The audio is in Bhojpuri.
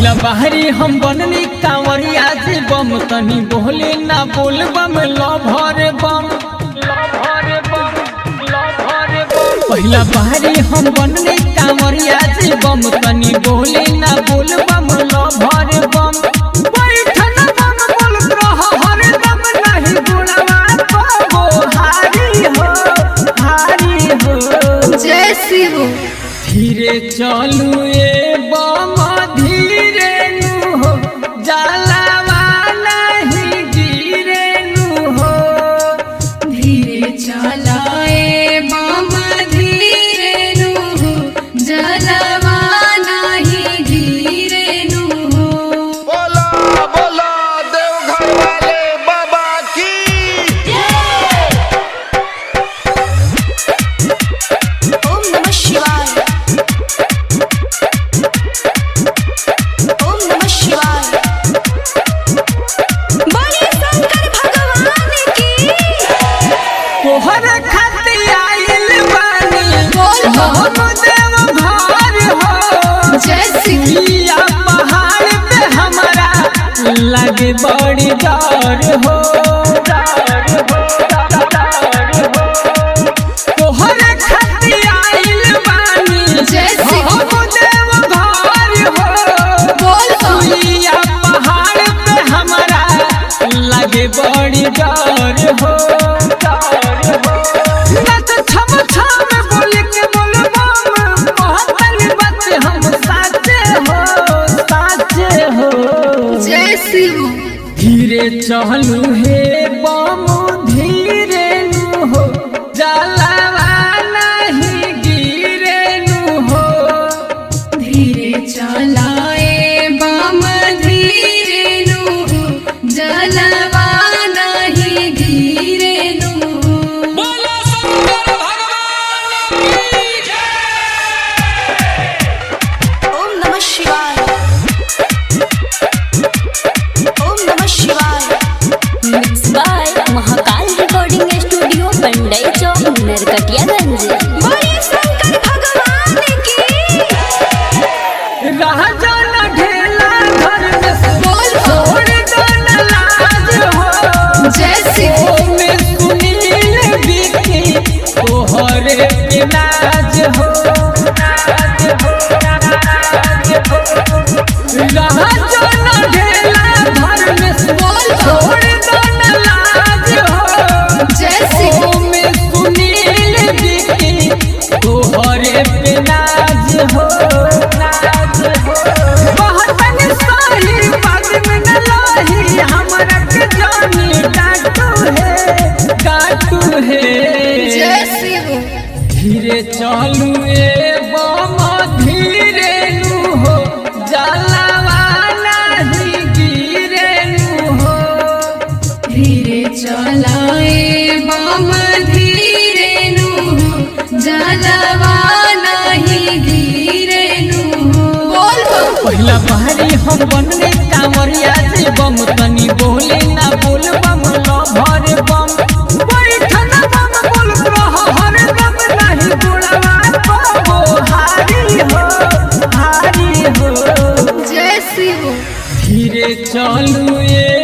पहिला बाहरी हम बननी कांवरिया से बम तनी बोले ना बोल बम लभर बम पहिला बाहरी हम बननी कांवरिया से बम तनी बोले ना बोल बम लभर बम बैठन बम बोल रह हर दम नहीं गुणवा पाबो हारी हो जय शिव। धीरे चलू ए बम धीरे नु हो जलवा नहीं गिरे नु हो धीरे चलाए बम धीरे नु जलवा नहीं गिरे नु। बोला बोला देवघर वाले बाबा की। ओम नमः शिवाय। ओम नमः शिवाय। बोले शंकर भगवान की। तोहर खातिर आइल बानी बोल हम देवघर हो जय शिव। या पहाड़ पे हमारा लगे बड़ी डर हो तोहर खातिर आइल बानी जय शिव। हम देवघर हो बोल या पहाड़ पे हमारा लगे बड़ी डर हो ना तो छम छम बोल के बोल बम कहतल बात हम साचे हो जय शिव। धीरे चलू हे बम धीरे नु हो जलवा नहीं गिरे नु हो धीरे चलाए बम धीरे नु जलवा नहीं गिरे नु। ओम नमः शिवाय। ओम नमः शिवाय। Mix by Mahakal recording studio Pandai Chowk Narkatiaganj. बोले शंकर भगवान की। राजा न ढेला घर में से बोल छोड़ दो न लाज हो जय शिव। ओ में सुनील बिकी तोहरे के नाज हो राजा न ढेला घर में से बोल छोड़ दो न लाज हो जय शिव। ओ में सुनील बिकी तोहरे पे नाज हो बहतन साही बात में न लाही हमरा के जानी डाटू है जय शिव। धीरे चलू ए बम धीरे नु हो जलवा नहीं गिरे नु हो धीरे चलाए बम धीरे नु जलवा नहीं गिरे नु। बोल पहिला बाहरी हम बनने कांवरिया से बम तनी बोले ना बोल बम लभर बम बैठन बम बोल रह हर दम नहीं गुणवा पाबो हारी हो जय शिव। धीरे चलू ए